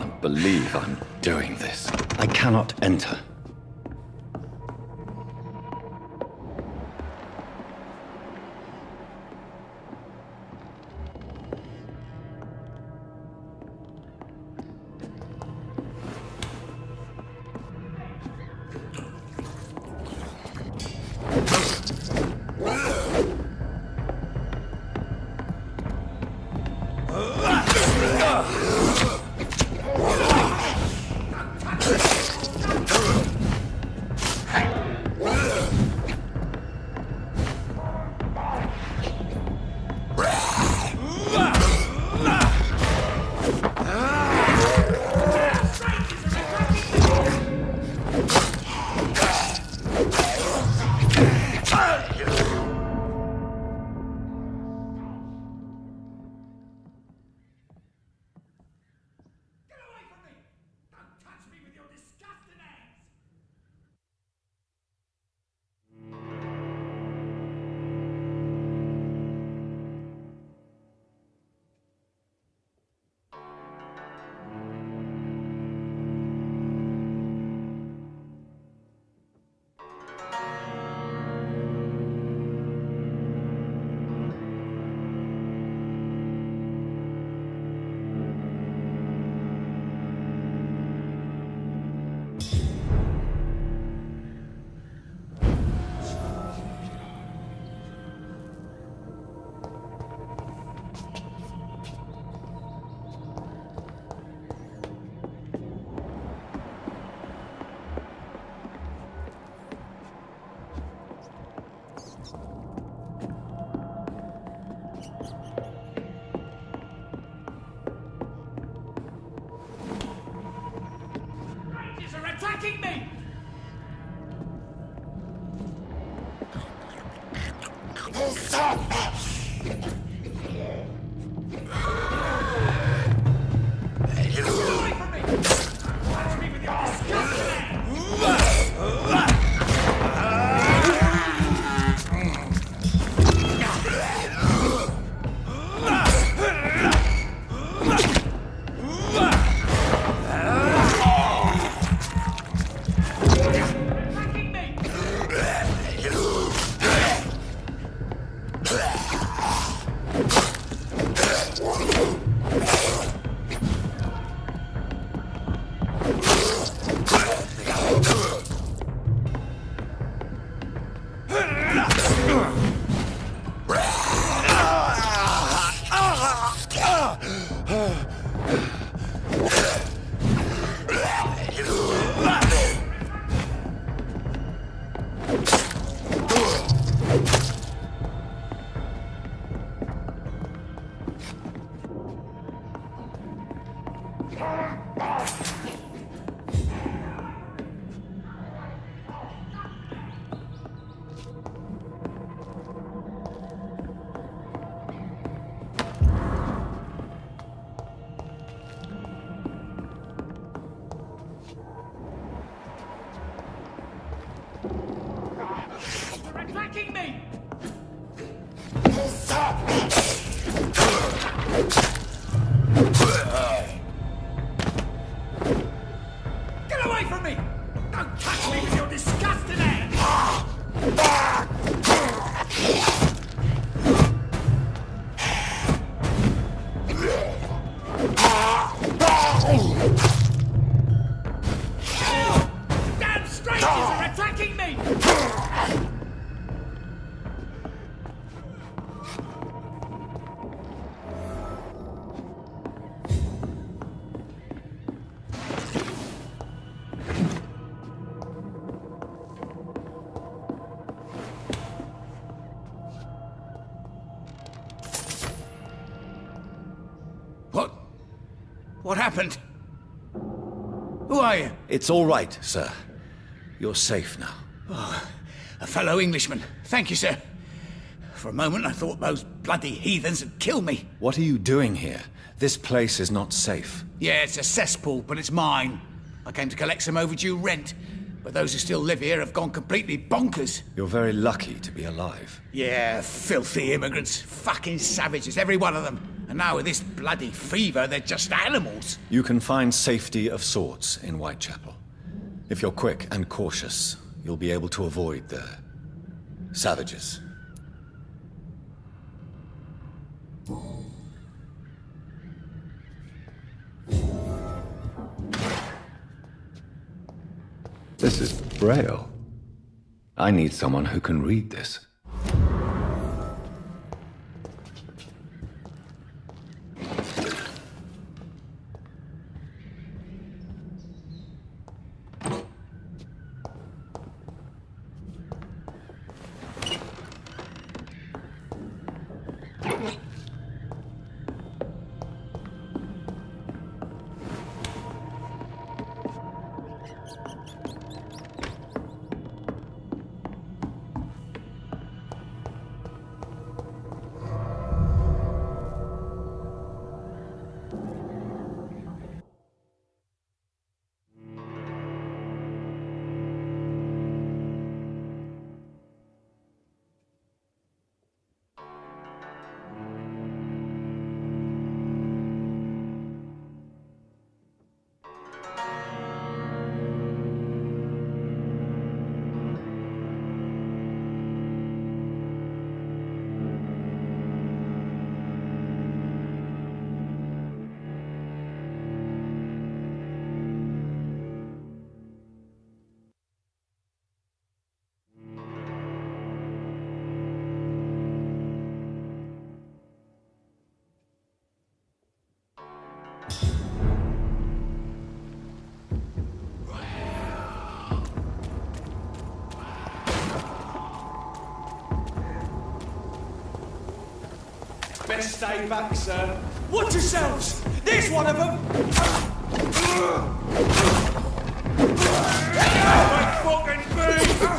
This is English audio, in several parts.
can't believe I'm doing this. I cannot enter. Attacking me! What happened? Who are you? It's all right, sir. You're safe now. Oh, a fellow Englishman. Thank you, sir. For a moment I thought those bloody heathens had killed me. What are you doing here? This place is not safe. Yeah, it's a cesspool, but it's mine. I came to collect some overdue rent, but those who still live here have gone completely bonkers. You're very lucky to be alive. Yeah, filthy immigrants. Fucking savages, every one of them. And now with this bloody fever, they're just animals. You can find safety of sorts in Whitechapel. If you're quick and cautious, you'll be able to avoid the savages. This is Braille. I need someone who can read this. Best stay back, sir. Watch yourselves! There's one of them! Fucking beast!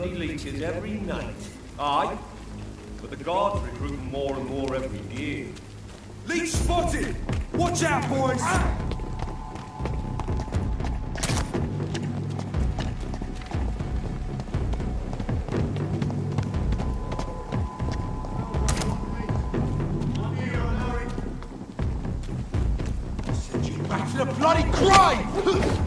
bloody leeches every night. Aye, but the guards recruit more and more every year. Leech spotted! Watch out, boys! Send you back to the bloody grave!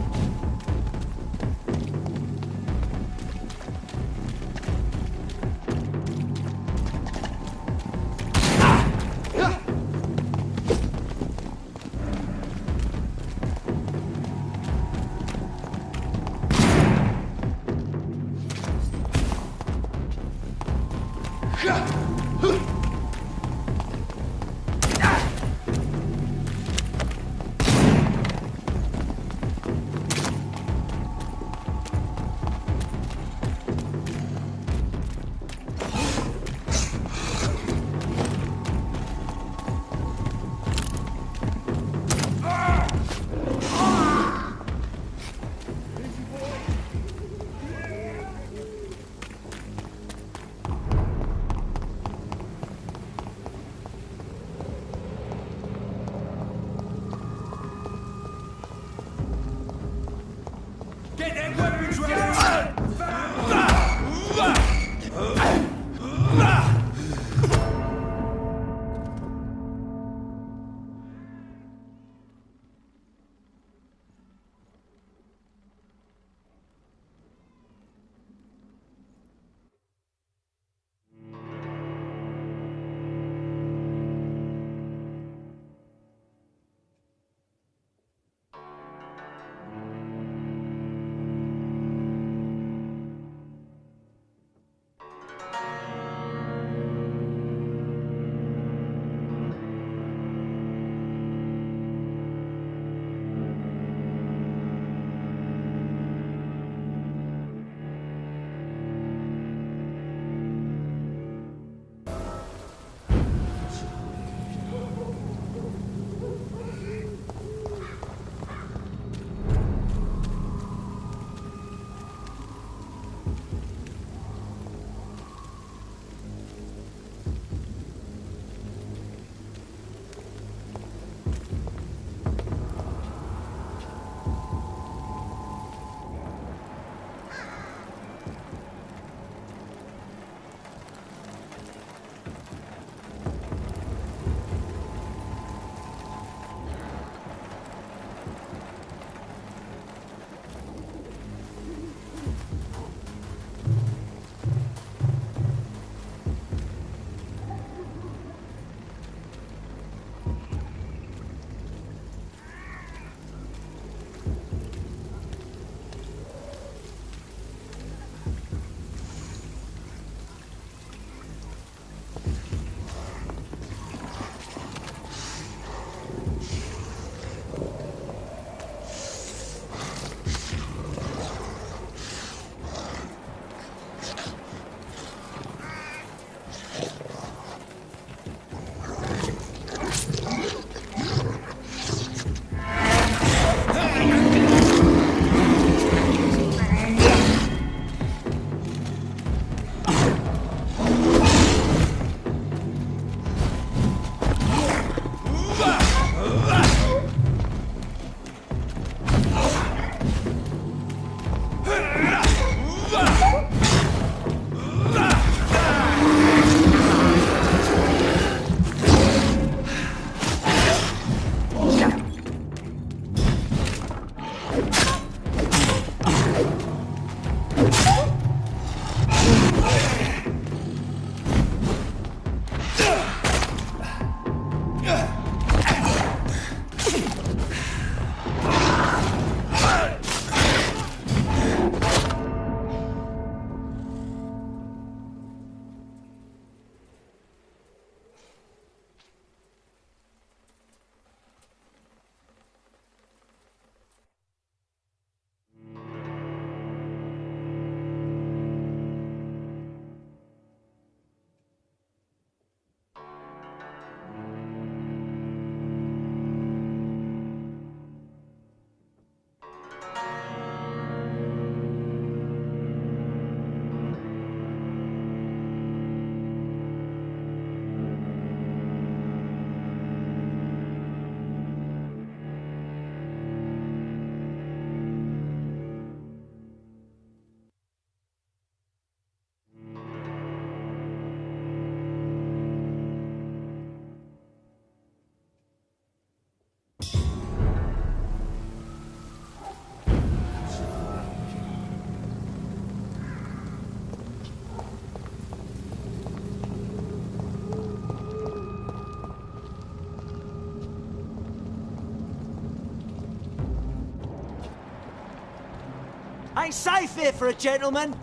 ain't safe here for a gentleman.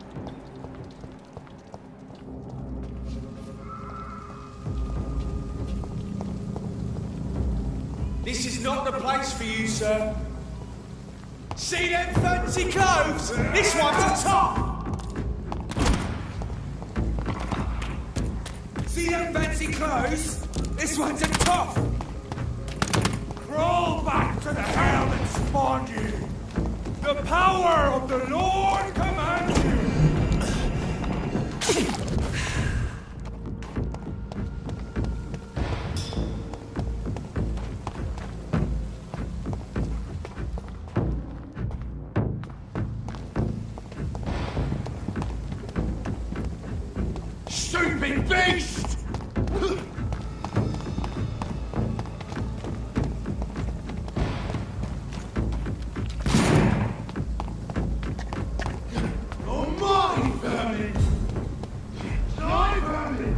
This is not the place for you, sir. See them fancy clothes? This one's a top! See them fancy clothes? This one's a top! Crawl back to the hell that spawned you! The power of the Lord commands you! Stupid beast! Oh my vermin! My vermin!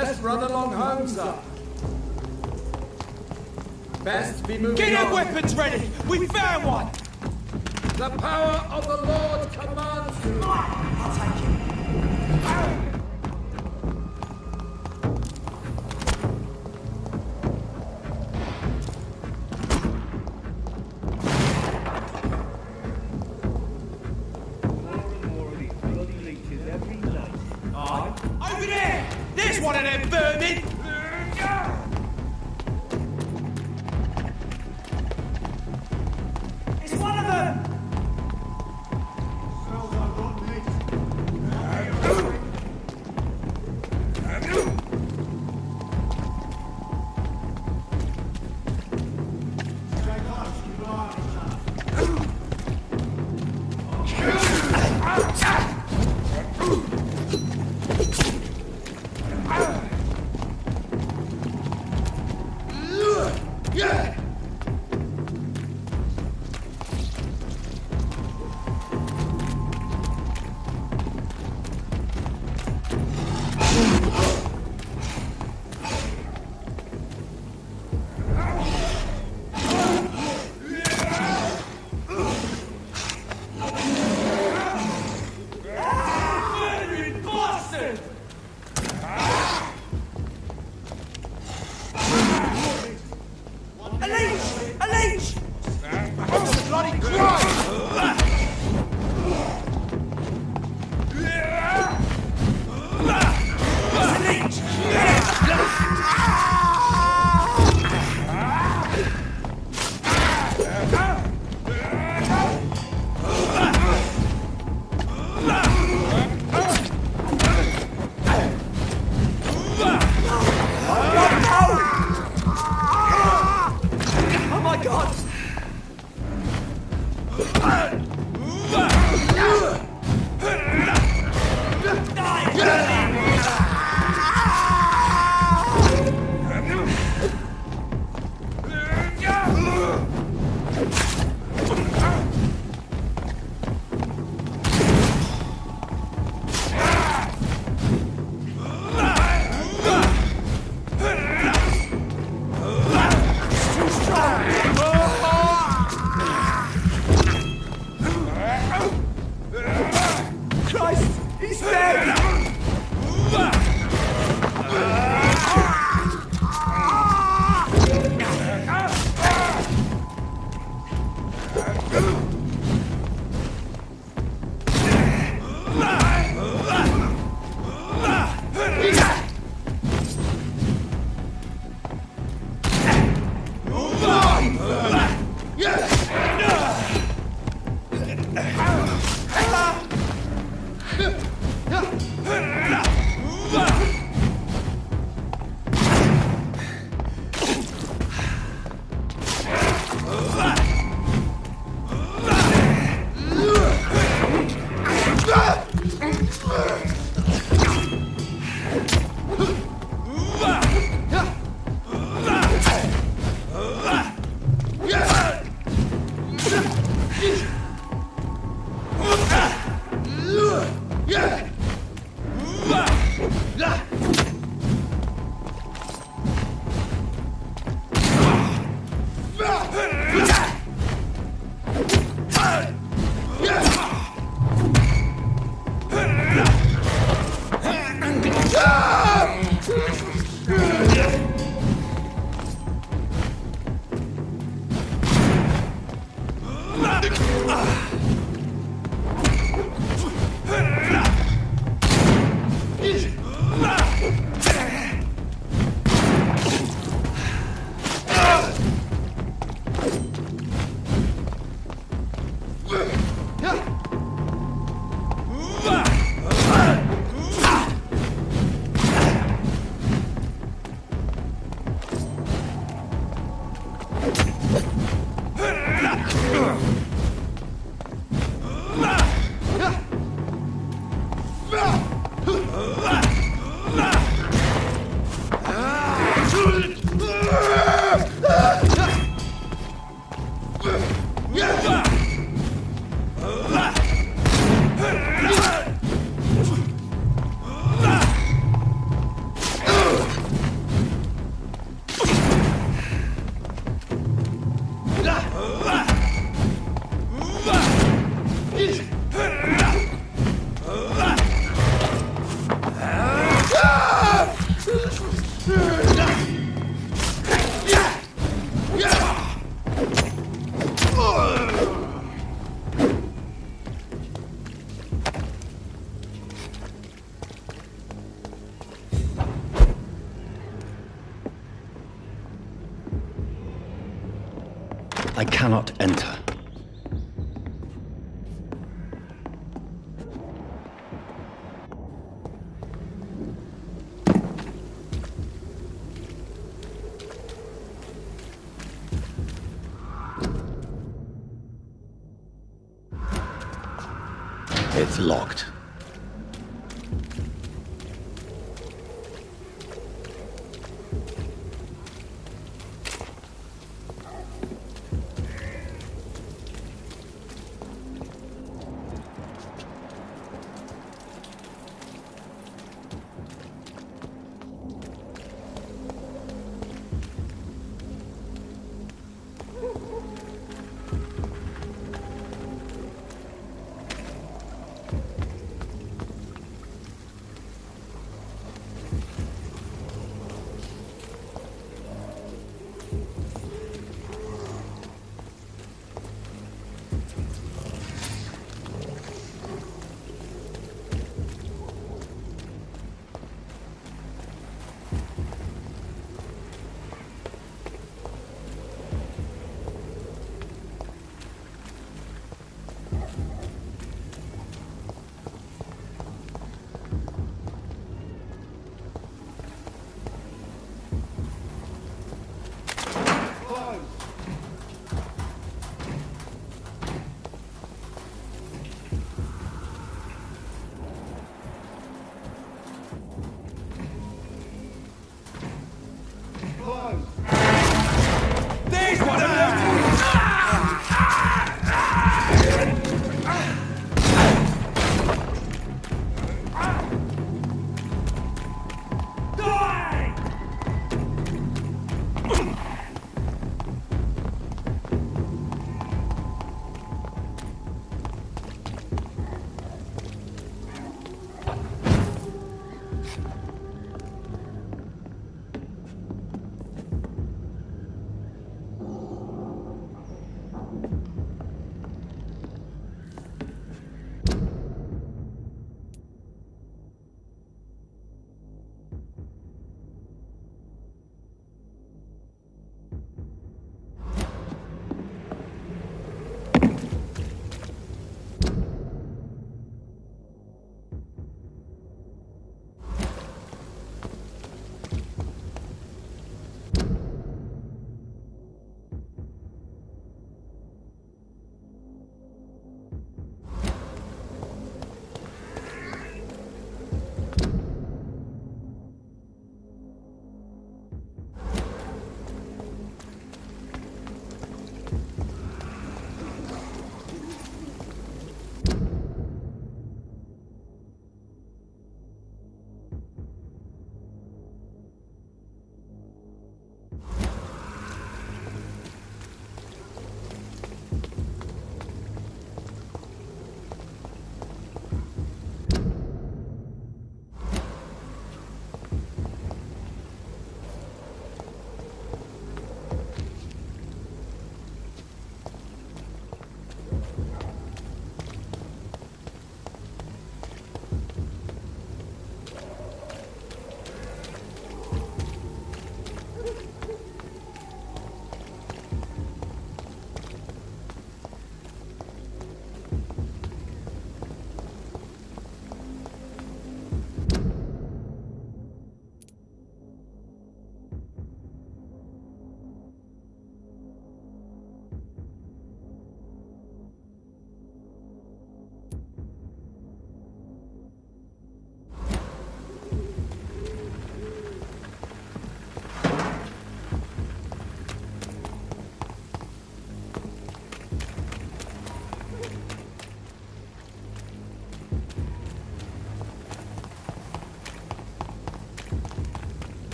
Best run along home, sir. Best be moving Get your on. weapons ready! We found one! The power of the Lord commands you. I'll take it. Over there! There's one of them vermin! It's one of them! I cannot enter. It's locked.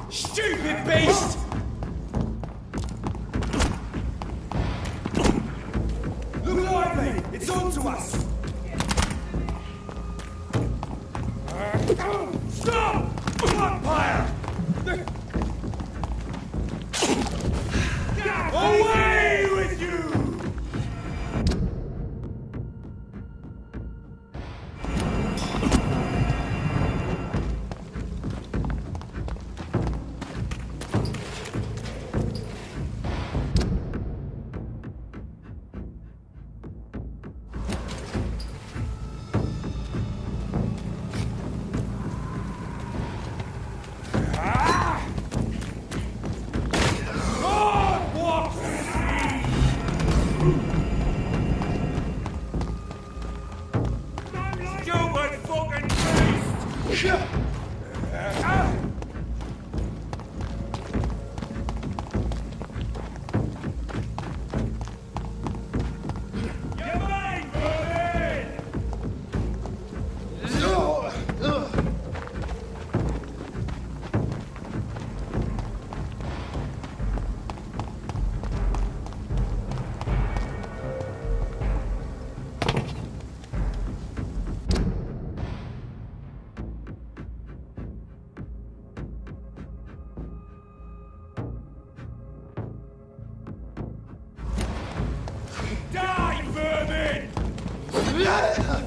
Stupid beast! Look lively! It's on to us! Stop! Vampire! Away with you!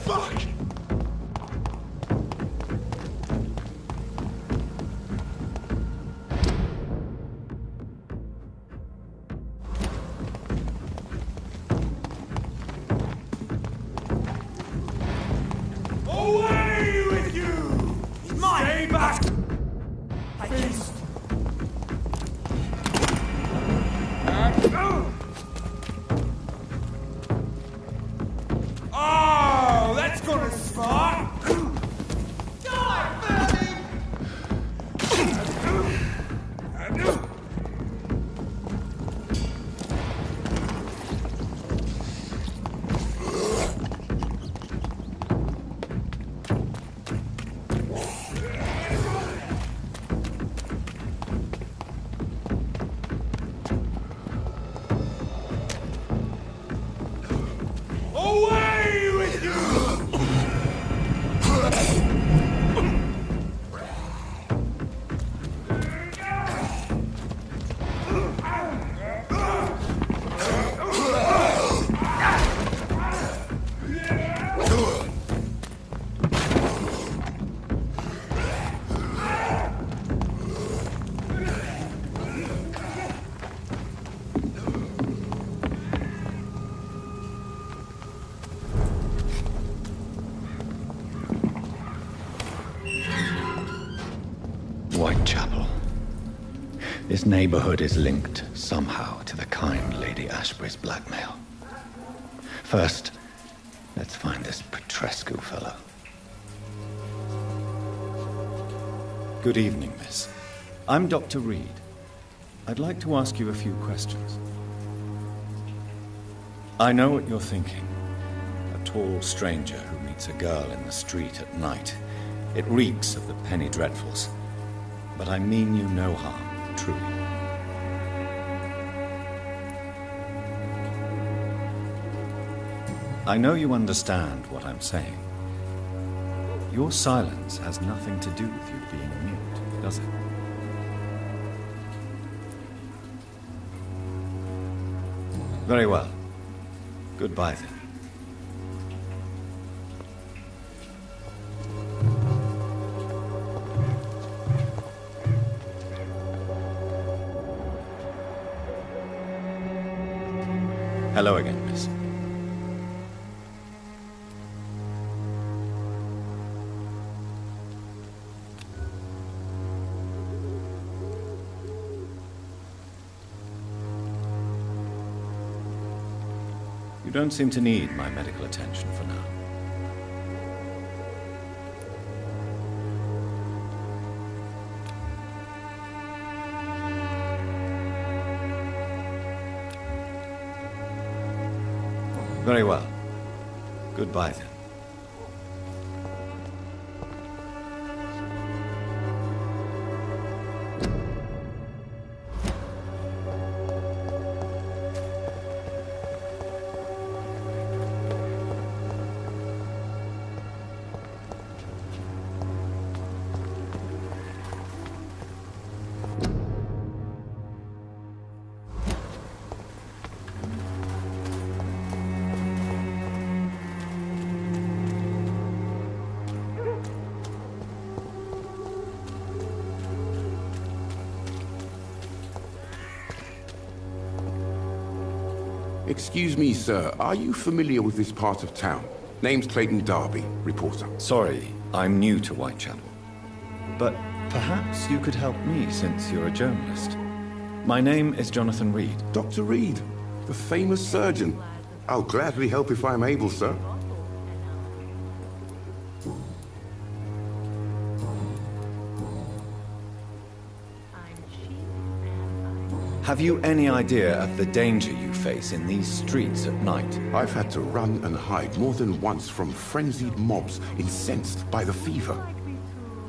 Fuck! Away with you! He's mine! Stay back! I kissed. Oh, that's gonna smart! Away with you! Whitechapel. This neighborhood is linked somehow to the kind Lady Ashbury's blackmail. First, let's find this Petrescu fellow. Good evening, miss. I'm Dr. Reid. I'd like to ask you a few questions. I know what you're thinking. A tall stranger who meets a girl in the street at night. It reeks of the penny dreadfuls. But I mean you no harm, truly. I know you understand what I'm saying. Your silence has nothing to do with you being mute, does it? Very well. Goodbye then. Hello again, miss. You don't seem to need my medical attention for now. Very well. Goodbye then. Excuse me, sir. Are you familiar with this part of town? Name's Clayton Darby, reporter. Sorry, I'm new to Whitechapel. But perhaps you could help me since you're a journalist. My name is Jonathan Reid. Doctor Reid, the famous surgeon. I'll gladly help if I'm able, sir. Have you any idea of the danger you face in these streets at night? I've had to run and hide more than once from frenzied mobs incensed by the fever.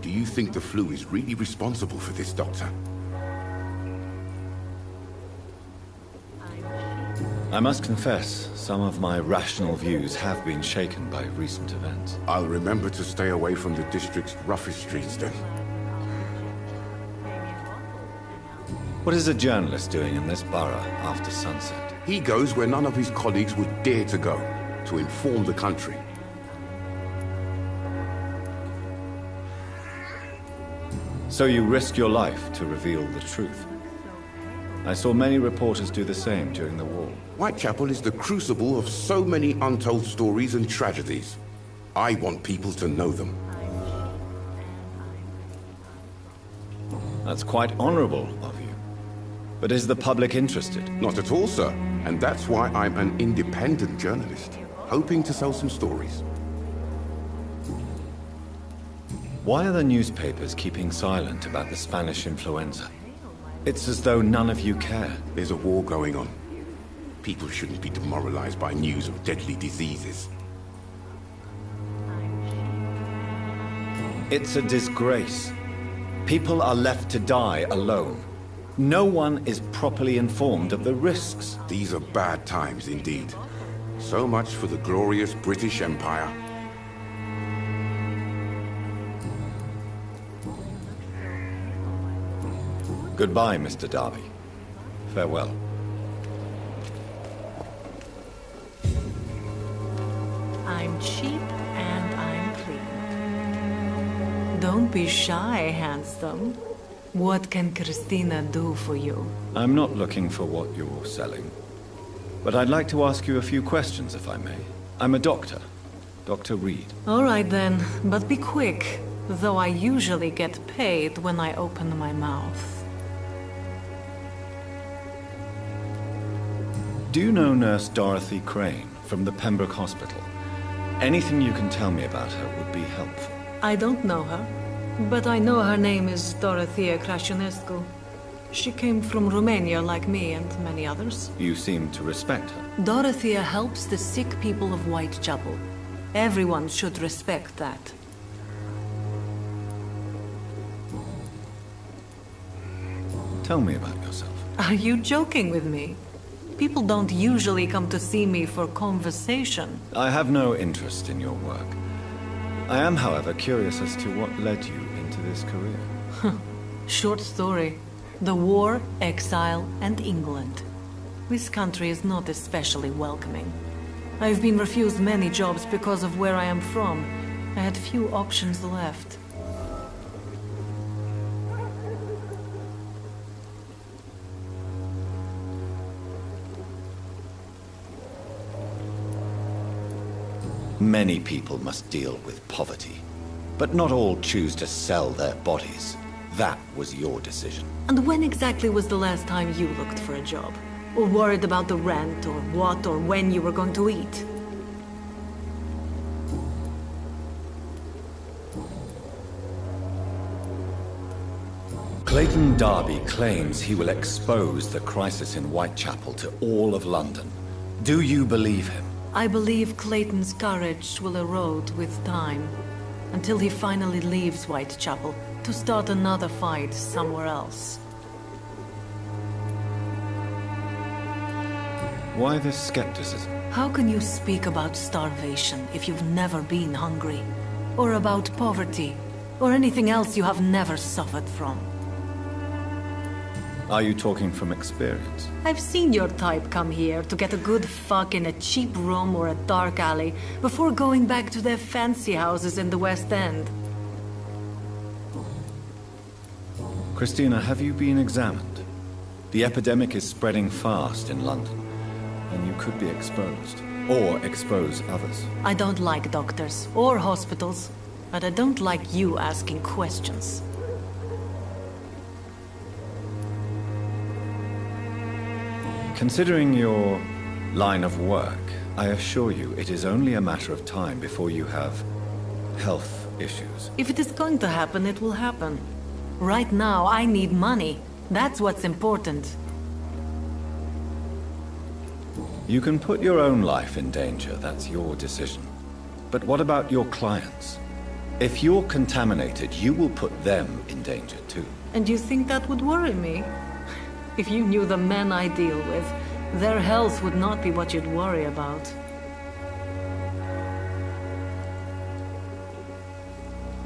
Do you think the flu is really responsible for this, Doctor? I must confess, some of my rational views have been shaken by recent events. I'll remember to stay away from the district's roughest streets then. What is a journalist doing in this borough after sunset? He goes where none of his colleagues would dare to go, to inform the country. So you risk your life to reveal the truth. I saw many reporters do the same during the war. Whitechapel is the crucible of so many untold stories and tragedies. I want people to know them. That's quite honorable of you. But is the public interested? Not at all, sir. And that's why I'm an independent journalist, hoping to sell some stories. Why are the newspapers keeping silent about the Spanish influenza? It's as though none of you care. There's a war going on. People shouldn't be demoralized by news of deadly diseases. It's a disgrace. People are left to die alone. No one is properly informed of the risks. These are bad times indeed. So much for the glorious British Empire. Goodbye, Mr. Darby. Farewell. I'm cheap and I'm clean. Don't be shy, handsome. What can Christina do for you? I'm not looking for what you're selling. But I'd like to ask you a few questions, if I may. I'm a doctor. Dr. Reid. All right then, but be quick. Though I usually get paid when I open my mouth. Do you know Nurse Dorothy Crane from the Pembroke Hospital? Anything you can tell me about her would be helpful. I don't know her, but I know her name is Dorothea Crăciunescu. She came from Romania like me and many others. You seem to respect her. Dorothea helps the sick people of Whitechapel. Everyone should respect that. Tell me about yourself. Are you joking with me? People don't usually come to see me for conversation. I have no interest in your work. I am, however, curious as to what led you into this career. Short story. The war, exile, and England. This country is not especially welcoming. I've been refused many jobs because of where I am from. I had few options left. Many people must deal with poverty, but not all choose to sell their bodies. That was your decision. And when exactly was the last time you looked for a job? Or worried about the rent, or what, or when you were going to eat? Clayton Darby claims he will expose the crisis in Whitechapel to all of London. Do you believe him? I believe Clayton's courage will erode with time, until he finally leaves Whitechapel to start another fight somewhere else. Why this skepticism? How can you speak about starvation if you've never been hungry? Or about poverty? Or anything else you have never suffered from? Are you talking from experience? I've seen your type come here to get a good fuck in a cheap room or a dark alley before going back to their fancy houses in the West End. Christina, have you been examined? The epidemic is spreading fast in London. and you could be exposed. Or expose others. I don't like doctors or hospitals, but I don't like you asking questions. Considering your line of work, I assure you it is only a matter of time before you have health issues. If it is going to happen, it will happen. Right now, I need money. That's what's important. You can put your own life in danger, that's your decision. But what about your clients? If you're contaminated, you will put them in danger too. And you think that would worry me? If you knew the men I deal with, their health would not be what you'd worry about.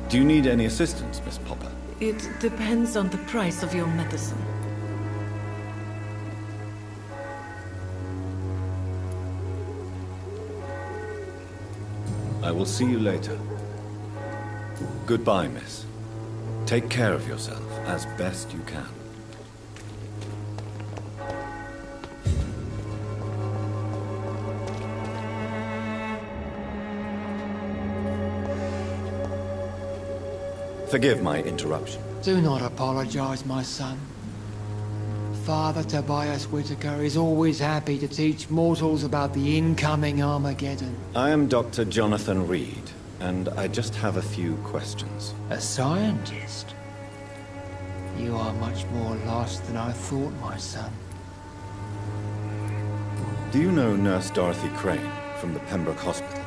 Do you need any assistance, Miss Popper? It depends on the price of your medicine. I will see you later. Goodbye, miss. Take care of yourself as best you can. Forgive my interruption. Do not apologize, my son. Father Tobias Whitaker is always happy to teach mortals about the incoming Armageddon. I am Dr. Jonathan Reid, and I just have a few questions. A scientist? You are much more lost than I thought, my son. Do you know Nurse Dorothy Crane from the Pembroke Hospital?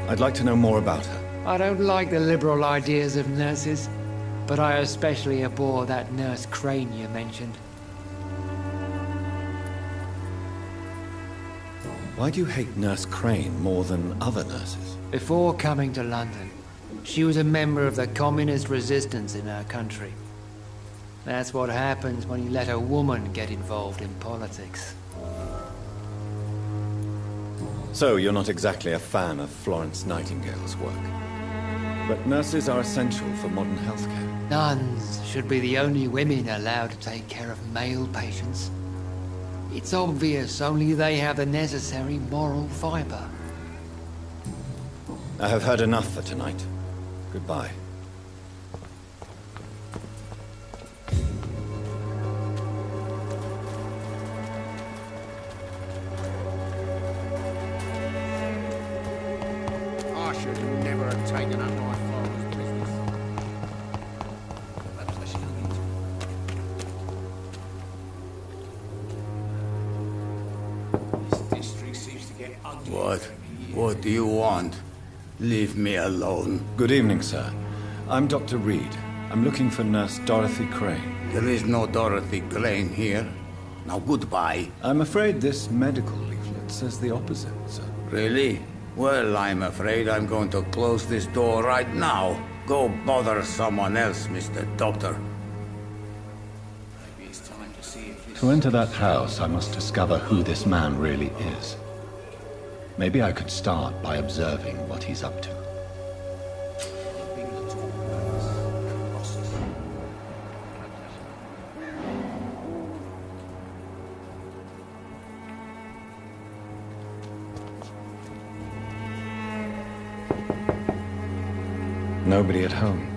I'd like to know more about her. I don't like the liberal ideas of nurses, but I especially abhor that Nurse Crane you mentioned. Why do you hate Nurse Crane more than other nurses? Before coming to London, she was a member of the communist resistance in our country. That's what happens when you let a woman get involved in politics. So you're not exactly a fan of Florence Nightingale's work. But nurses are essential for modern healthcare. Nuns should be the only women allowed to take care of male patients. It's obvious only they have the necessary moral fiber. I have heard enough for tonight. Goodbye. I should never have taken up my father's business. This district seems to get ugly. What do you want? Leave me alone. Good evening, sir. I'm Dr. Reid. I'm looking for Nurse Dorothy Crane. There is no Dorothy Crane here. Now goodbye. I'm afraid this medical leaflet says the opposite, sir. Really? Well, I'm afraid I'm going to close this door right now. Go bother someone else, Mr. Doctor. Maybe it's time to see if this... To enter that house, I must discover who this man really is. Maybe I could start by observing what he's up to. Nobody at home.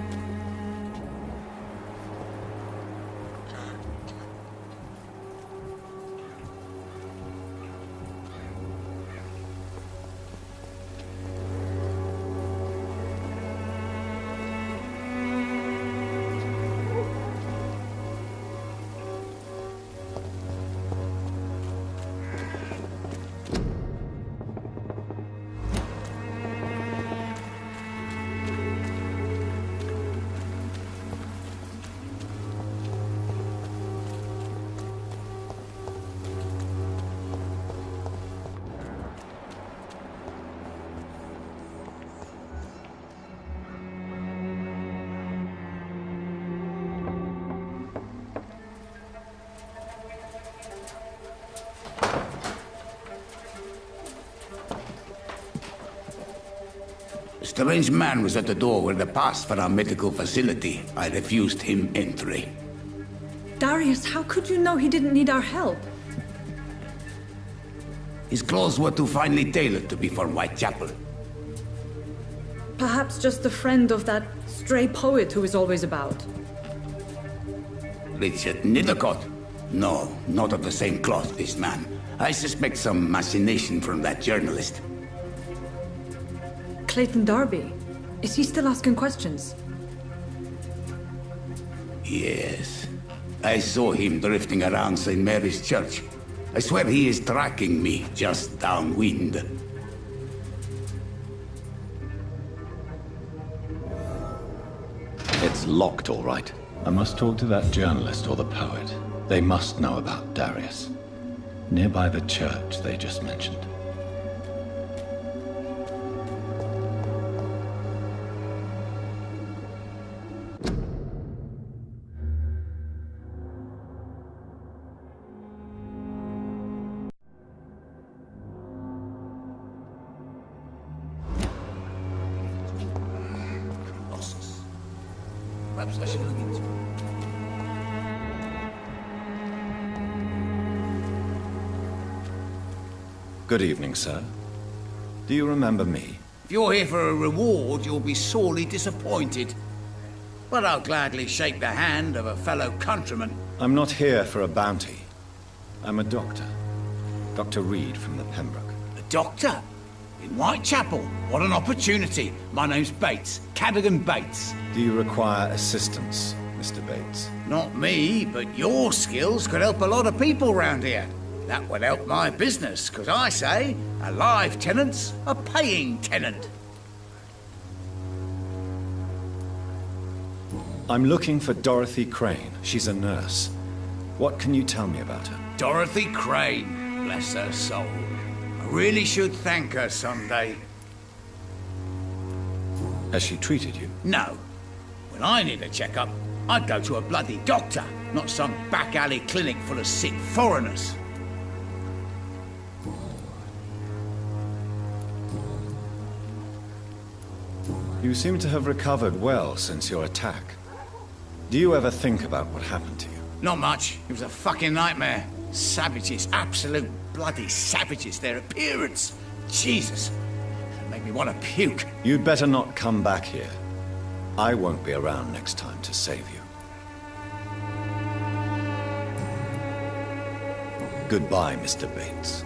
A strange man was at the door with a pass for our medical facility. I refused him entry. Darius, how could you know he didn't need our help? His clothes were too finely tailored to be for Whitechapel. Perhaps just a friend of that stray poet who is always about. Richard Nethercott? No, not of the same cloth, this man. I suspect some machination from that journalist. Clayton Darby. Is he still asking questions? Yes. I saw him drifting around St. Mary's Church. I swear he is tracking me just downwind. It's locked, all right. I must talk to that journalist or the poet. They must know about Darius. Nearby the church they just mentioned. Perhaps I should look into it. Good evening, sir. Do you remember me? If you're here for a reward, you'll be sorely disappointed. But I'll gladly shake the hand of a fellow countryman. I'm not here for a bounty. I'm a doctor. Dr. Reid from the Pembroke. A doctor? In Whitechapel? What an opportunity. My name's Bates. Cadogan Bates. Do you require assistance, Mr. Bates? Not me, but your skills could help a lot of people round here. That would help my business, because I say, a live tenant's a paying tenant. I'm looking for Dorothy Crane. She's a nurse. What can you tell me about her? Dorothy Crane, bless her soul. I really should thank her someday. Has she treated you? No. When I need a checkup, I'd go to a bloody doctor, not some back alley clinic full of sick foreigners. You seem to have recovered well since your attack. Do you ever think about what happened to you? Not much. It was a fucking nightmare. Savages, absolute bloody savages. Their appearance. Jesus. It made me want to puke. You'd better not come back here. I won't be around next time to save you. Goodbye, Mr. Bates.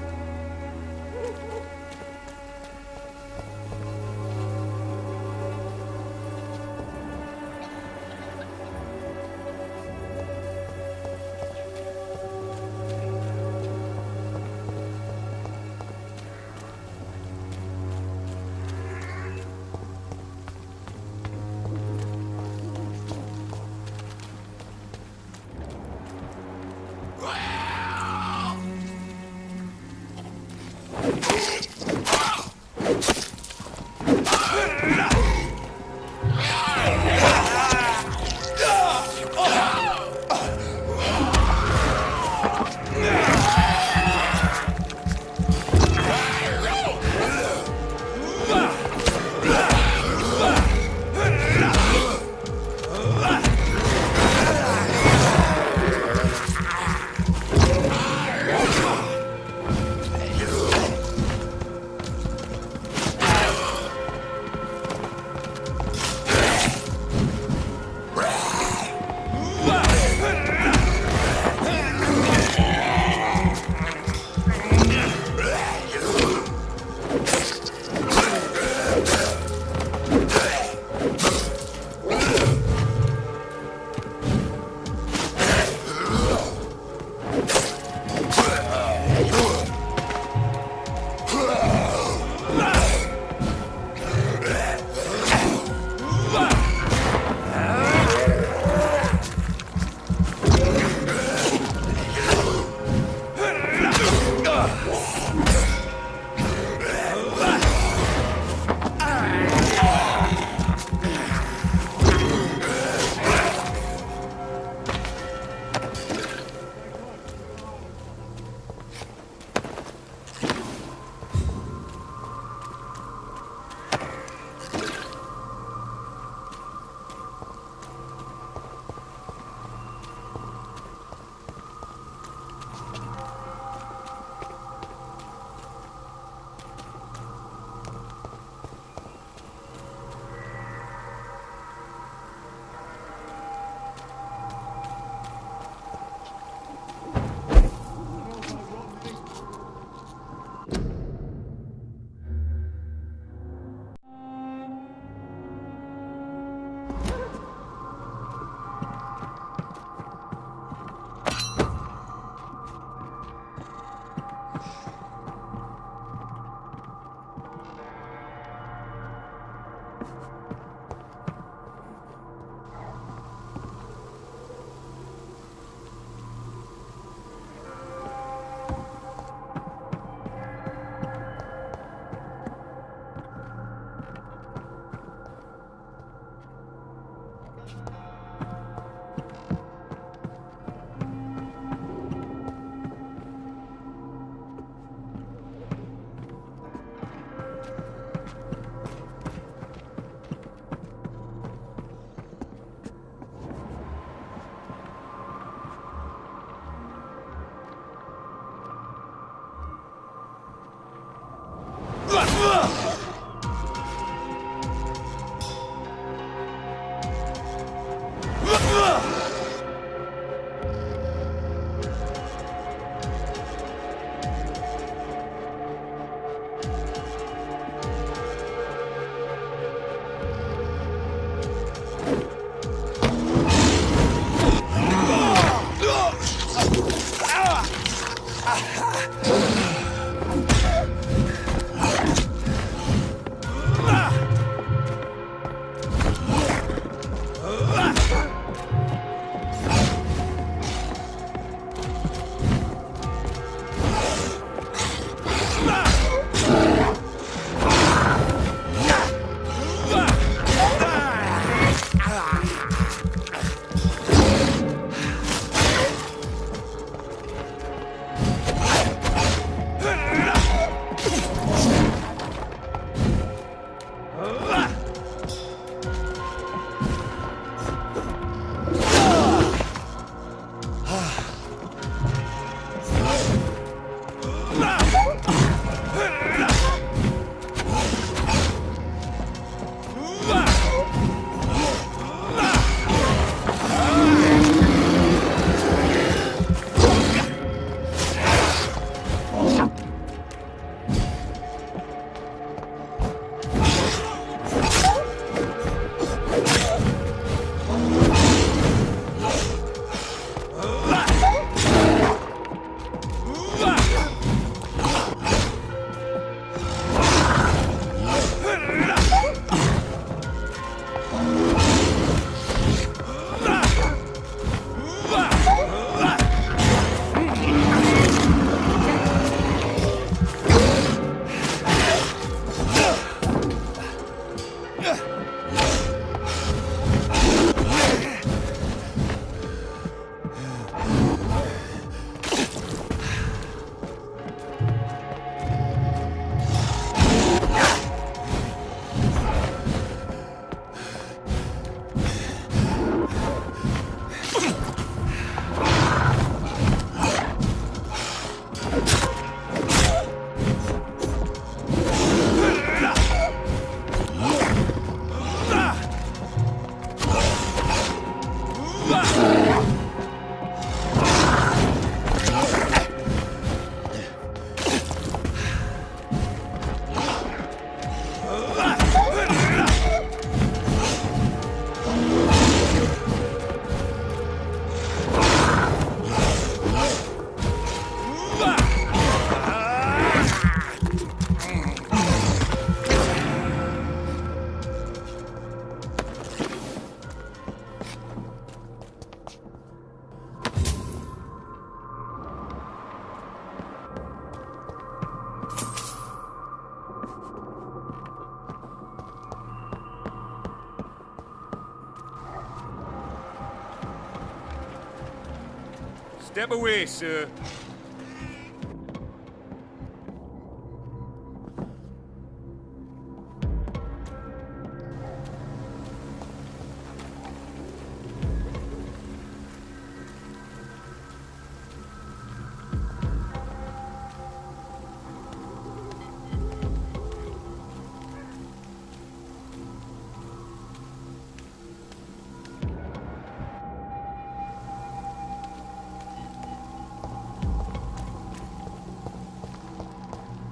Step away, sir.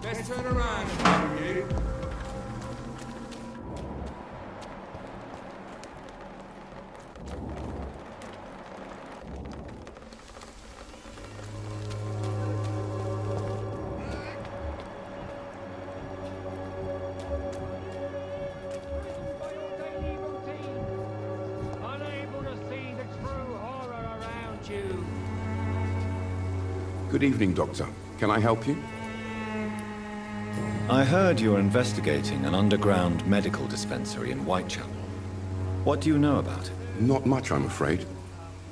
Let's turn around and you. Unable to see the true horror around you. Good evening, Doctor. Can I help you? I heard you're investigating an underground medical dispensary in Whitechapel. What do you know about it? Not much, I'm afraid.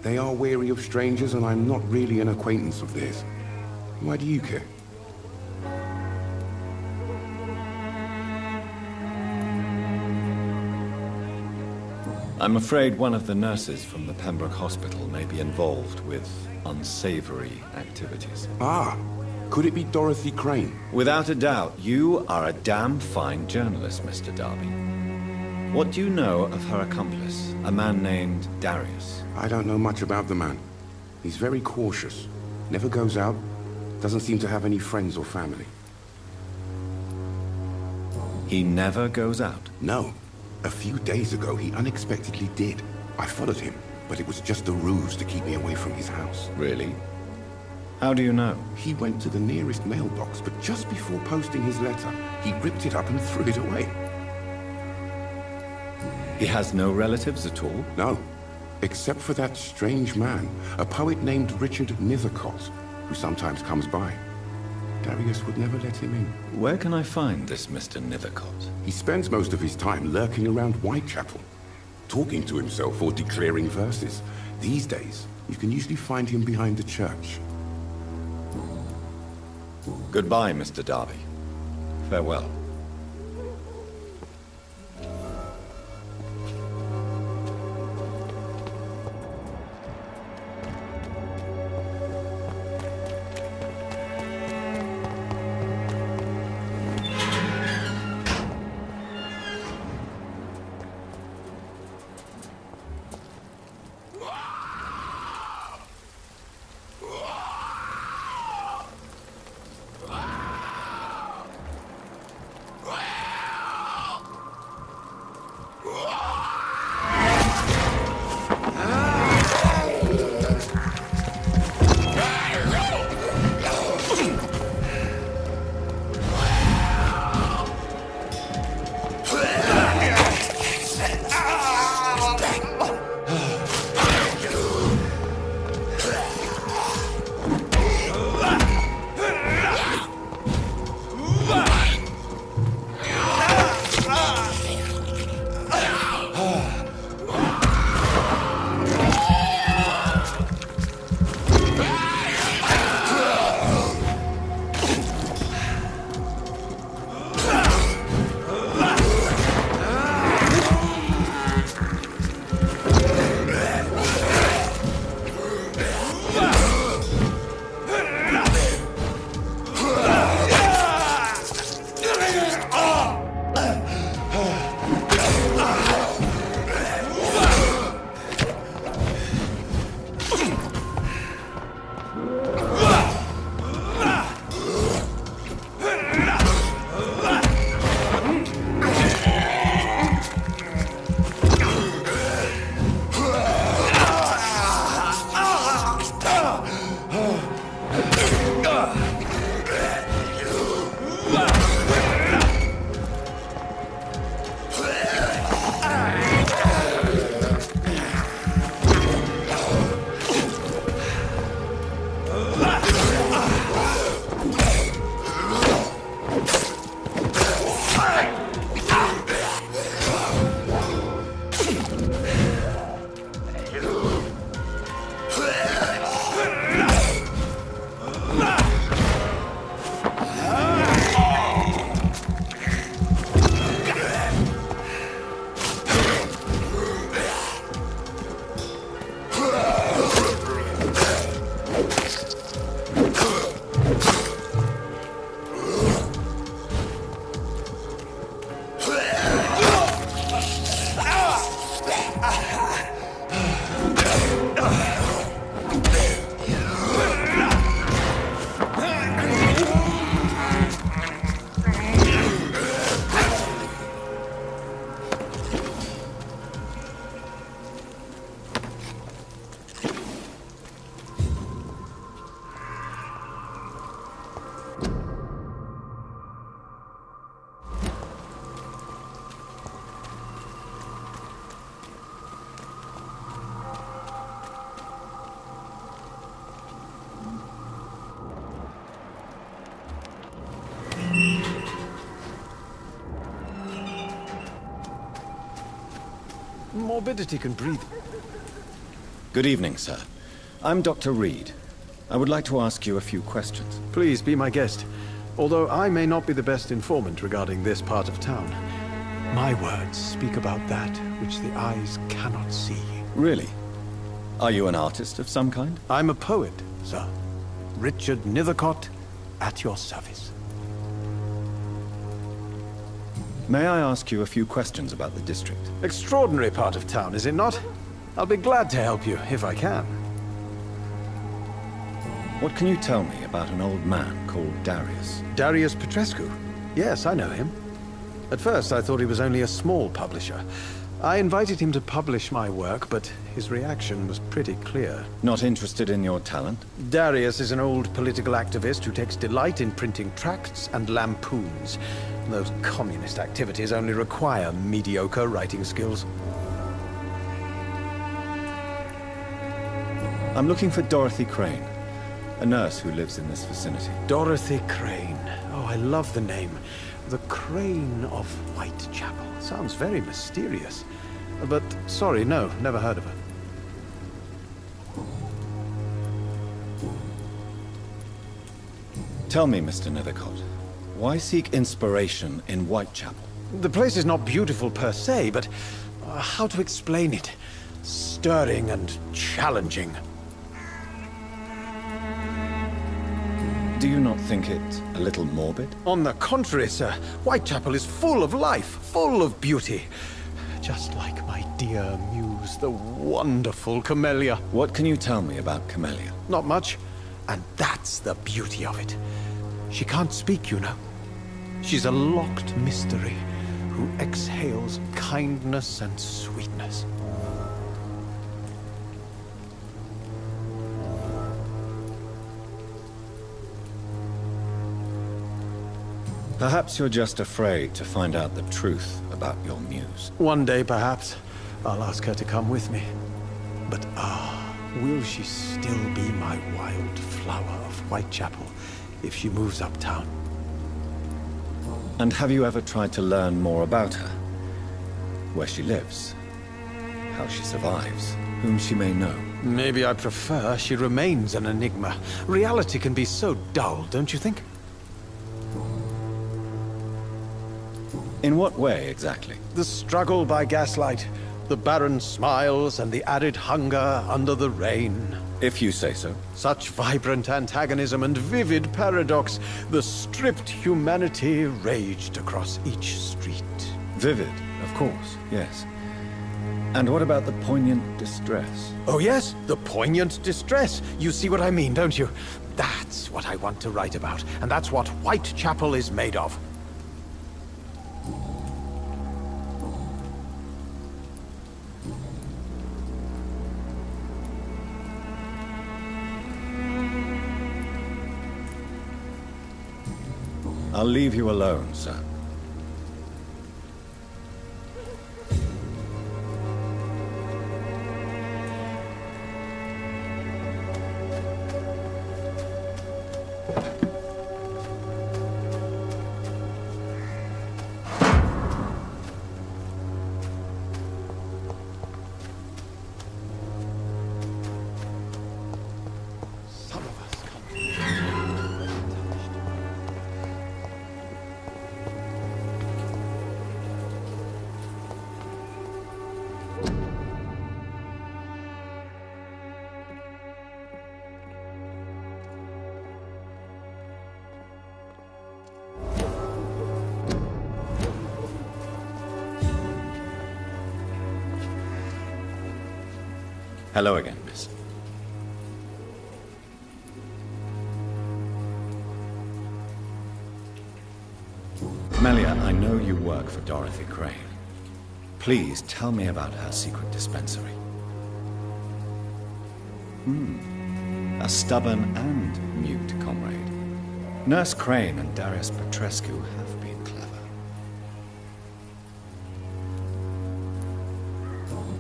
They are wary of strangers, and I'm not really an acquaintance of theirs. Why do you care? I'm afraid one of the nurses from the Pembroke Hospital may be involved with unsavory activities. Ah, could it be Dorothy Crane? Without a doubt, you are a damn fine journalist, Mr. Darby. What do you know of her accomplice, a man named Darius? I don't know much about the man. He's very cautious. Never goes out. Doesn't seem to have any friends or family. He never goes out? No. A few days ago, he unexpectedly did. I followed him, but it was just a ruse to keep me away from his house. Really? How do you know? He went to the nearest mailbox, but just before posting his letter, he ripped it up and threw it away. He has no relatives at all? No. Except for that strange man, a poet named Richard Nithercott, who sometimes comes by. Darius would never let him in. Where can I find this Mr. Nithercott? He spends most of his time lurking around Whitechapel, talking to himself or declaring verses. These days, you can usually find him behind the church. Goodbye, Mr. Darby. Farewell. morbidity can breathe. Good evening, sir. I'm Dr. Reid. I would like to ask you a few questions. Please be my guest. Although I may not be the best informant regarding this part of town, my words speak about that which the eyes cannot see. Really? Are you an artist of some kind? I'm a poet, sir. Richard Nethercott, at your service. May I ask you a few questions about the district? Extraordinary part of town, is it not? I'll be glad to help you, if I can. What can you tell me about an old man called Darius? Darius Petrescu? Yes, I know him. At first, I thought he was only a small publisher. I invited him to publish my work, but his reaction was pretty clear. Not interested in your talent? Darius is an old political activist who takes delight in printing tracts and lampoons. Those communist activities only require mediocre writing skills. I'm looking for Dorothy Crane, a nurse who lives in this vicinity. Dorothy Crane. Oh, I love the name. The Crane of Whitechapel. Sounds very mysterious. But, sorry, no, never heard of her. Tell me, Mr. Nethercott, why seek inspiration in Whitechapel? The place is not beautiful per se, but how to explain it? Stirring and challenging. Do you not think it a little morbid? On the contrary, sir. Whitechapel is full of life, full of beauty. Just like my dear muse, the wonderful Camellia. What can you tell me about Camellia? Not much. And that's the beauty of it. She can't speak, you know. She's a locked mystery who exhales kindness and sweetness. Perhaps you're just afraid to find out the truth about your muse. One day, perhaps, I'll ask her to come with me. But will she still be my wild flower of Whitechapel if she moves uptown? And have you ever tried to learn more about her? Where she lives? How she survives? Whom she may know? Maybe I prefer she remains an enigma. Reality can be so dull, don't you think? In what way, exactly? The struggle by gaslight, the barren smiles, and the added hunger under the rain. If you say so. Such vibrant antagonism and vivid paradox. The stripped humanity raged across each street. Vivid, of course, yes. And what about the poignant distress? Oh yes, the poignant distress. You see what I mean, don't you? That's what I want to write about, and that's what Whitechapel is made of. I'll leave you alone, sir. Hello again, miss. Melia, I know you work for Dorothy Crane. Please tell me about her secret dispensary. A stubborn and mute comrade. Nurse Crane and Darius Petrescu have been clever.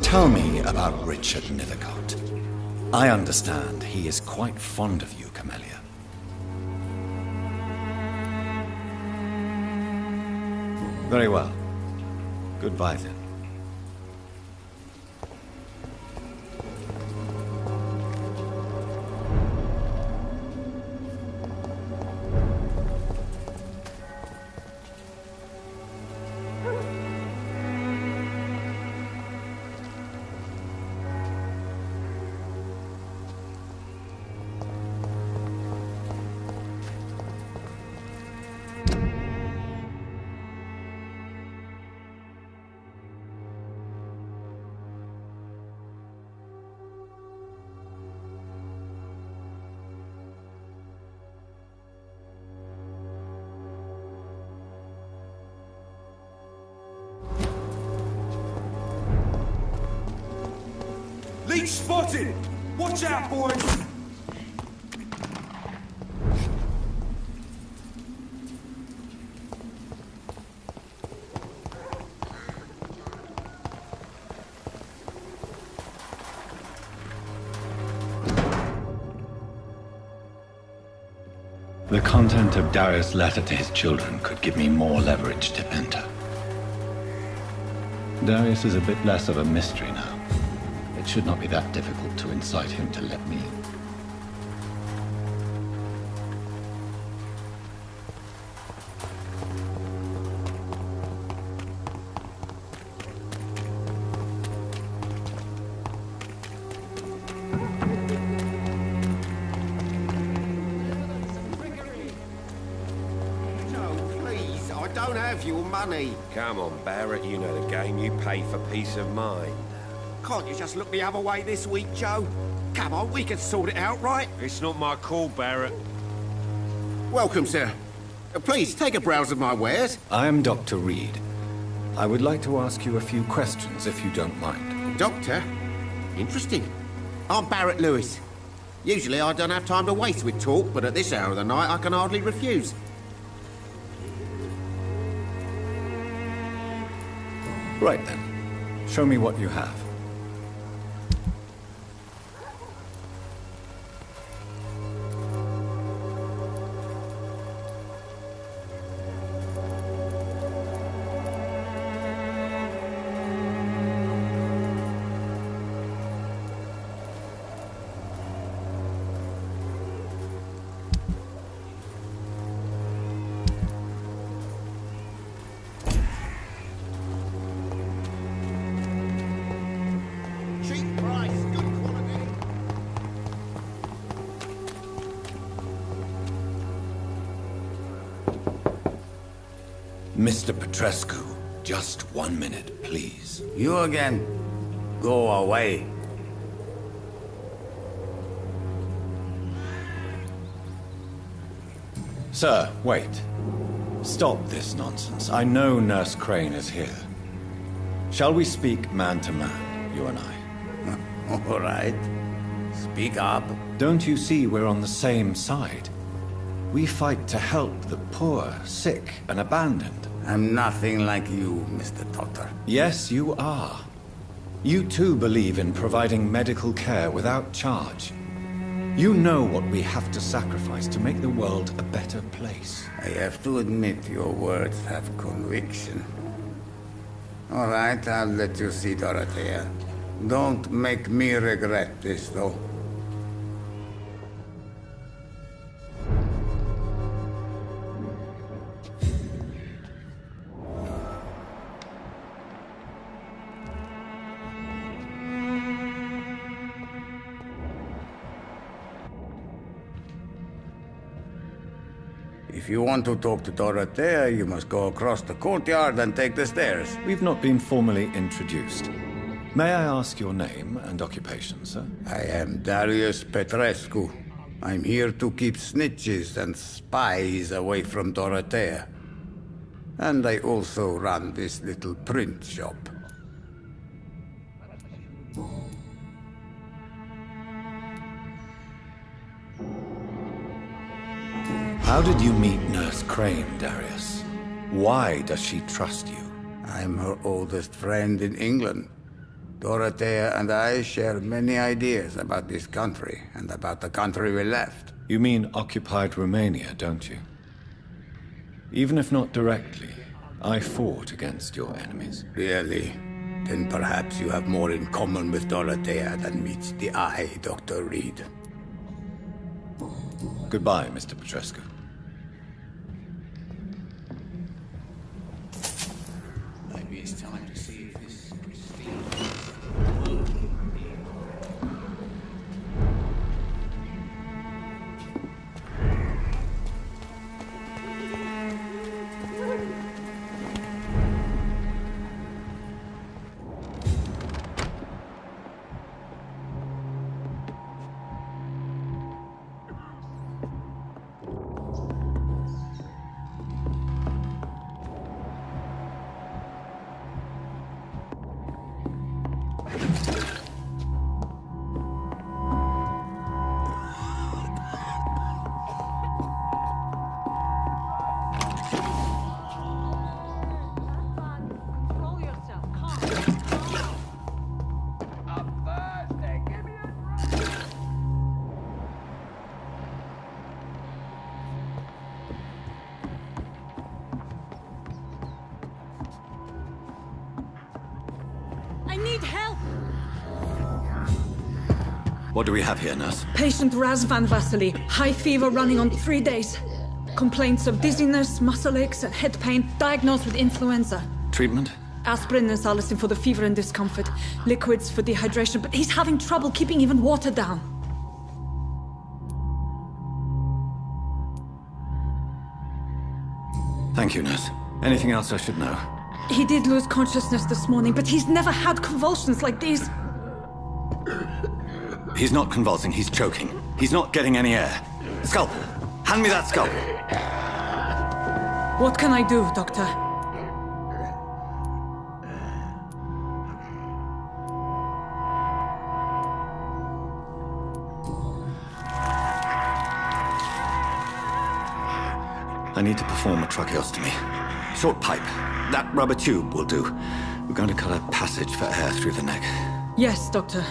Tell me about Richard Nethercott. I understand he is quite fond of you, Camellia. Very well. Goodbye, then. Been spotted! Watch out, boys! The content of Darius' letter to his children could give me more leverage to enter. Darius is a bit less of a mystery now. It should not be that difficult to incite him to let me in. Your money. Come on, Barrett, you know the game. You pay for peace of mind. Can't you just look the other way this week, Joe? Come on, we can sort it out, right? It's not my call, Barrett. Welcome, sir. Please, take a browse of my wares. I am Doctor Reid. I would like to ask you a few questions, if you don't mind. Doctor? Interesting. I'm Barrett Lewis. Usually I don't have time to waste with talk, but at this hour of the night I can hardly refuse. Right then. Show me what you have. Mr. Petrescu, just 1 minute, please. You again? Go away. Sir, wait. Stop this nonsense. I know Nurse Crane is here. Shall we speak man to man, you and I? All right. Speak up. Don't you see we're on the same side? We fight to help the poor, sick, and abandoned. I'm nothing like you, Mr. Doctor. Yes, you are. You too believe in providing medical care without charge. You know what we have to sacrifice to make the world a better place. I have to admit your words have conviction. All right, I'll let you see Dorothea. Don't make me regret this, though. If you want to talk to Dorothea, you must go across the courtyard and take the stairs. We've not been formally introduced. May I ask your name and occupation, sir? I am Darius Petrescu. I'm here to keep snitches and spies away from Dorothea. And I also run this little print shop. How did you meet Nurse Crane, Darius? Why does she trust you? I'm her oldest friend in England. Dorothea and I share many ideas about this country and about the country we left. You mean occupied Romania, don't you? Even if not directly, I fought against your enemies. Really? Then perhaps you have more in common with Dorothea than meets the eye, Doctor Reid. Goodbye, Mr. Petrescu. Maybe it's time to see if this Christine... What do we have here, nurse? Patient Raz Van Vasily. High fever running on 3 days. Complaints of dizziness, muscle aches, and head pain. Diagnosed with influenza. Treatment? Aspirin and salicin for the fever and discomfort. Liquids for dehydration, but he's having trouble keeping even water down. Thank you, nurse. Anything else I should know? He did lose consciousness this morning, but he's never had convulsions like these. He's not convulsing, he's choking. He's not getting any air. Scalpel! Hand me that scalpel! What can I do, Doctor? I need to perform a tracheostomy. Short pipe. That rubber tube will do. We're going to cut a passage for air through the neck. Yes, Doctor.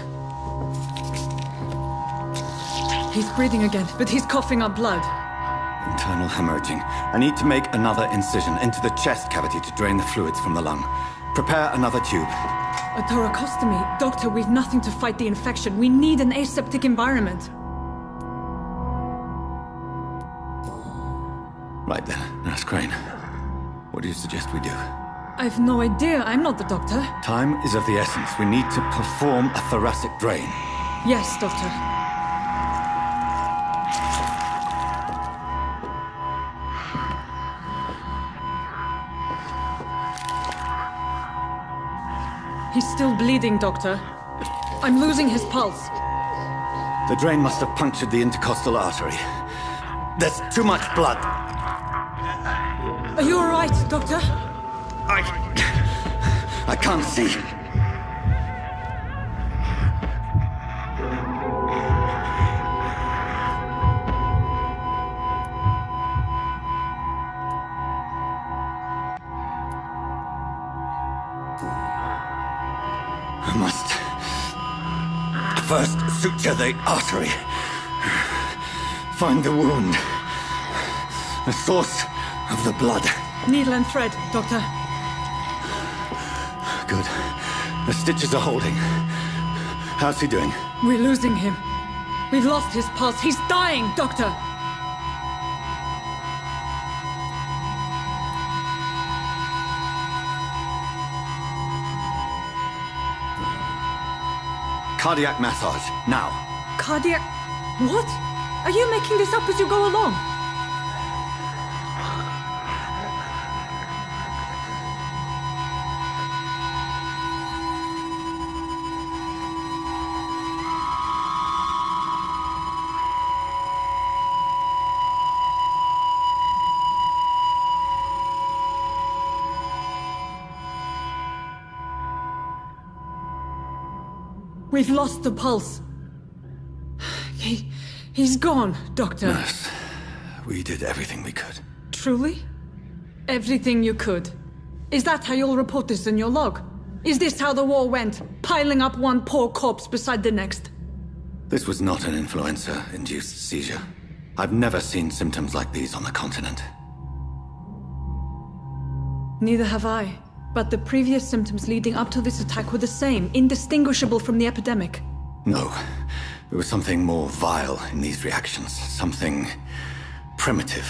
He's breathing again, but he's coughing up blood. Internal hemorrhaging. I need to make another incision into the chest cavity to drain the fluids from the lung. Prepare another tube. A thoracostomy? Doctor, we've nothing to fight the infection. We need an aseptic environment. Right then, Nurse Crane. What do you suggest we do? I've no idea. I'm not the doctor. Time is of the essence. We need to perform a thoracic drain. Yes, Doctor. He's still bleeding, Doctor. I'm losing his pulse. The drain must have punctured the intercostal artery. There's too much blood. Are you all right, Doctor? I can't see. I must first suture the artery. Find the wound. The source of the blood. Needle and thread, Doctor. Good. The stitches are holding. How's he doing? We're losing him. We've lost his pulse. He's dying, Doctor! Cardiac massage, now. Cardiac... What? Are you making this up as you go along? We've lost the pulse. He's gone, Doctor. Nurse, we did everything we could. Truly? Everything you could? Is that how you'll report this in your log? Is this how the war went? Piling up one poor corpse beside the next? This was not an influenza-induced seizure. I've never seen symptoms like these on the continent. Neither have I. But the previous symptoms leading up to this attack were the same, indistinguishable from the epidemic. No. There was something more vile in these reactions. Something primitive.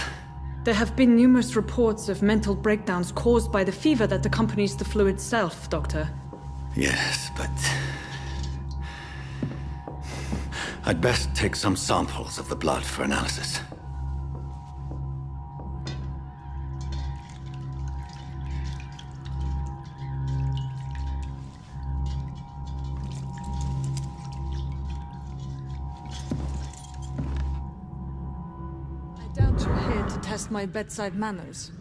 There have been numerous reports of mental breakdowns caused by the fever that accompanies the flu itself, Doctor. Yes, but... I'd best take some samples of the blood for analysis. Test my bedside manners.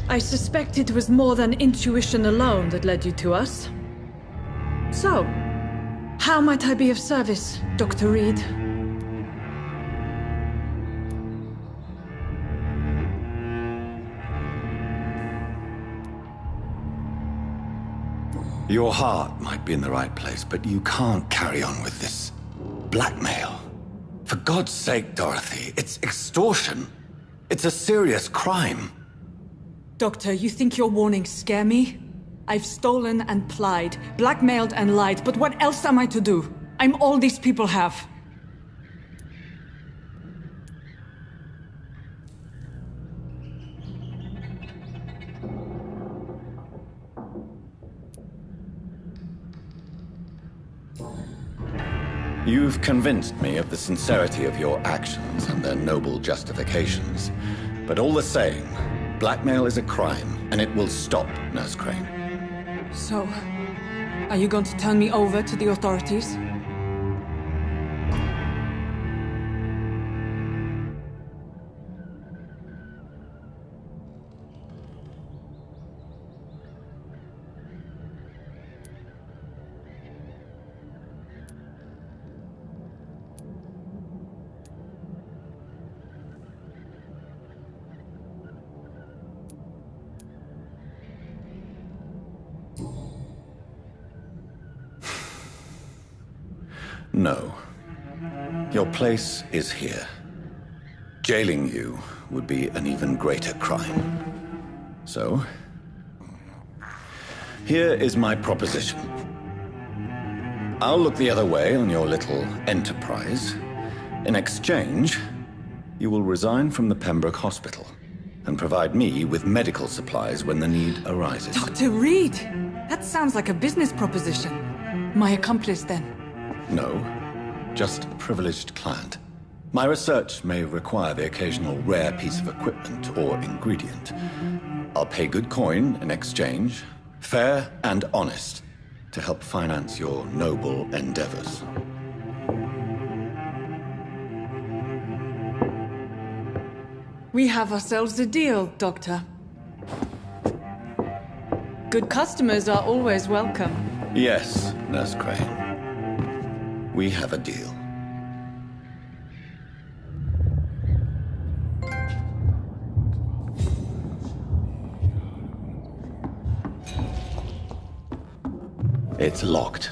I suspect it was more than intuition alone that led you to us. So, how might I be of service, Dr. Reid? Your heart might be in the right place, but you can't carry on with this blackmail. For God's sake, Dorothy, it's extortion. It's a serious crime. Doctor, you think your warnings scare me? I've stolen and plied, blackmailed and lied, but what else am I to do? I'm all these people have. You've convinced me of the sincerity of your actions and their noble justifications. But all the same, blackmail is a crime, and it will stop, Nurse Crane. So, are you going to turn me over to the authorities? No. Your place is here. Jailing you would be an even greater crime. So, here is my proposition. I'll look the other way on your little enterprise. In exchange, you will resign from the Pembroke Hospital and provide me with medical supplies when the need arises. Dr. Reid! That sounds like a business proposition. My accomplice, then? No, just a privileged client. My research may require the occasional rare piece of equipment or ingredient. I'll pay good coin in exchange, fair and honest, to help finance your noble endeavors. We have ourselves a deal, Doctor. Good customers are always welcome. Yes, Nurse Crane. We have a deal. It's locked.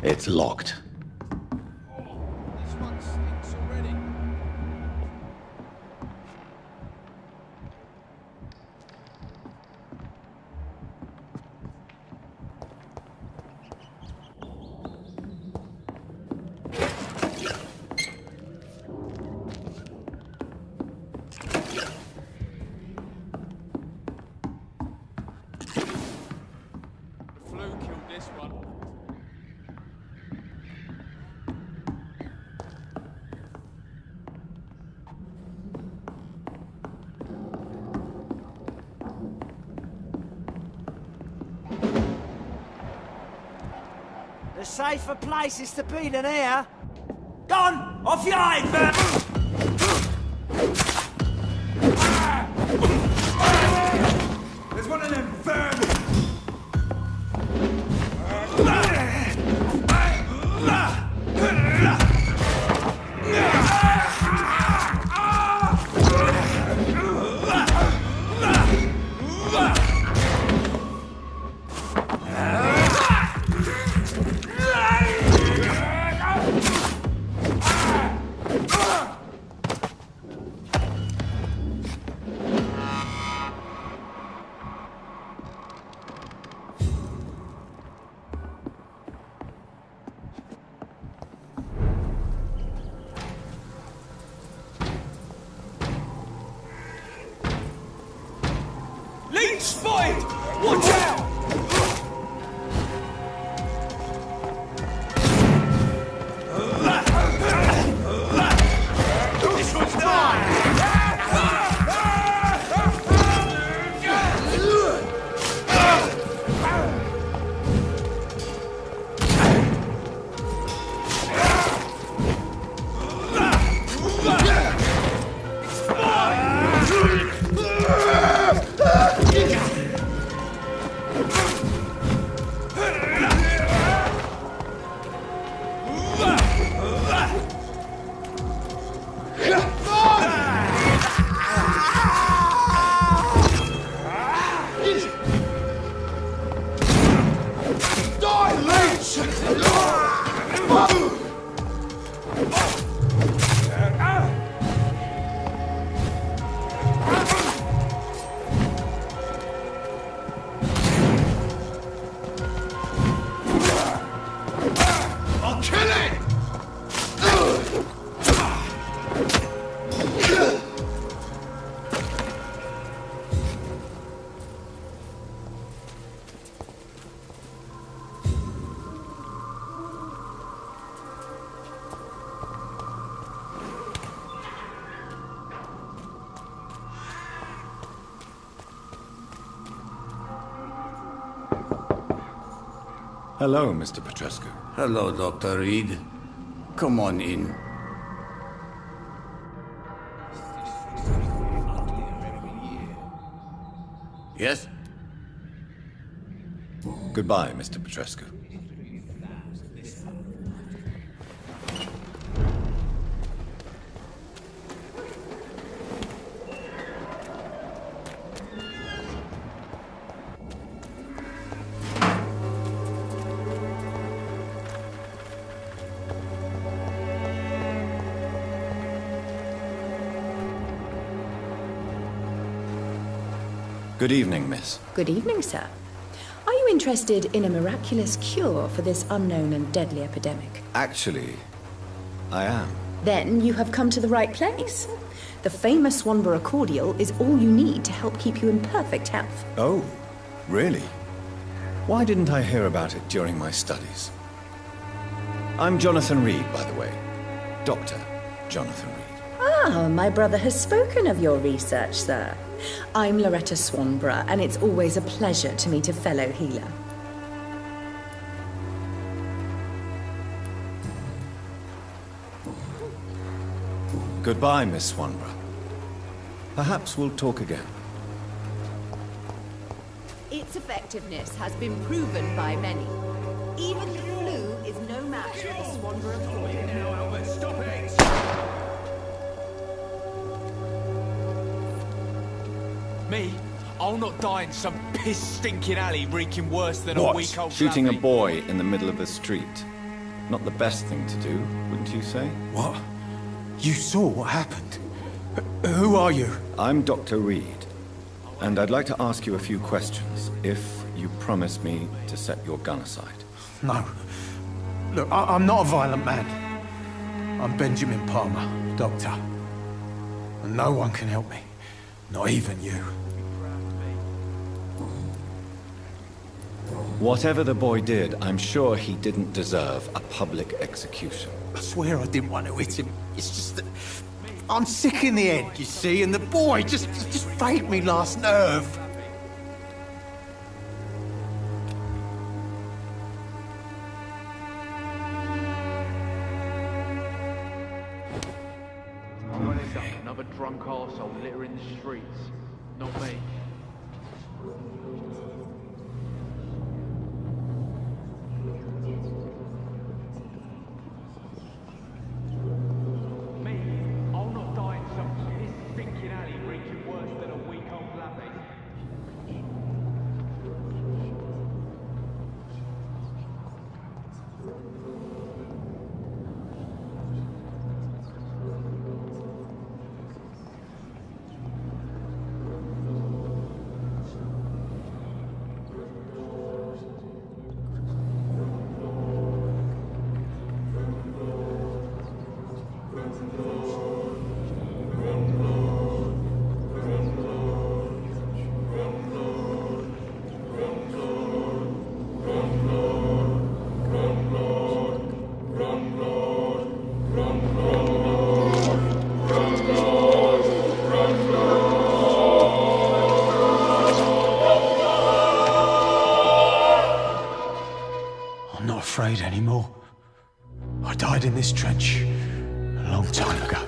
It's locked. This one stinks already. The flu killed this one. There's safer places to be than here. Gone! Off your head, There's one of them vermin. Lead spotted! Watch out! This one's mine! Hello, Mr. Petrescu. Hello, Dr. Reid. Come on in. Yes? Goodbye, Mr. Petrescu. Good evening, miss. Good evening, sir. Are you interested in a miraculous cure for this unknown and deadly epidemic? Actually, I am. Then you have come to the right place. The famous Swanborough cordial is all you need to help keep you in perfect health. Oh, really? Why didn't I hear about it during my studies? I'm Jonathan Reid, by the way. Dr. Jonathan Reid. Ah, my brother has spoken of your research, sir. I'm Loretta Swanborough, and it's always a pleasure to meet a fellow healer. Goodbye, Miss Swanborough. Perhaps we'll talk again. Its effectiveness has been proven by many. Even the flu is no match for the Swanborough cordial. Now, Albert, stop it! Me? I'll not die in some piss-stinking alley reeking worse than a week-old Shooting lavvy. a boy in the middle of the street. Not the best thing to do, wouldn't you say? What? You saw what happened? Who are you? I'm Dr. Reid, and I'd like to ask you a few questions, if you promise me to set your gun aside. No. Look, I'm not a violent man. I'm Benjamin Palmer, doctor. And no one can help me. Not even you. Whatever the boy did, I'm sure he didn't deserve a public execution. I swear I didn't want to hit him. It's just that I'm sick in the head, you see, and the boy just faked me last nerve. I won't end up another drunk arsehole littering the streets. Not me. I'll not die in some piss-stinking alley reeking worse than a week-old lavvy. I'm not afraid anymore. I died in this trench a long time ago.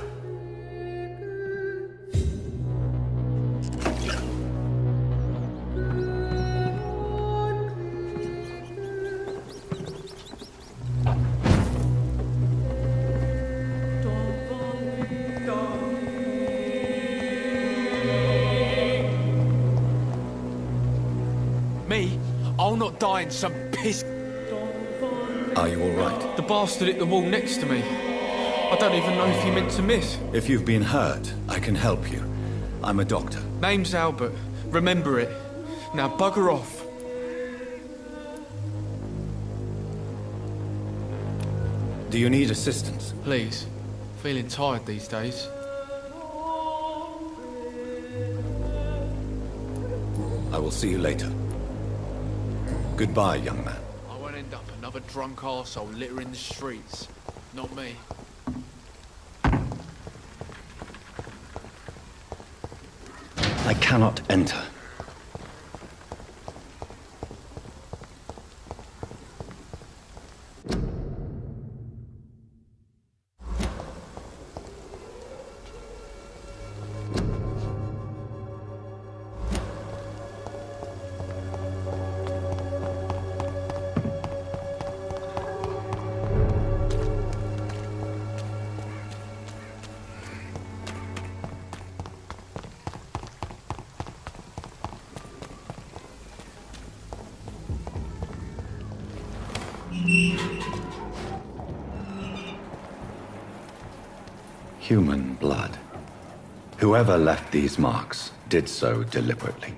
Me? I'll not die in some piss... Are you all right? The bastard hit the wall next to me. I don't even know if he meant to miss. If you've been hurt, I can help you. I'm a doctor. Name's Albert. Remember it. Now bugger off. Do you need assistance? Please. Feeling tired these days. I will see you later. Goodbye, young man. I won't end up another drunk arsehole littering the streets. Not me. I cannot enter. Human blood. Whoever left these marks did so deliberately.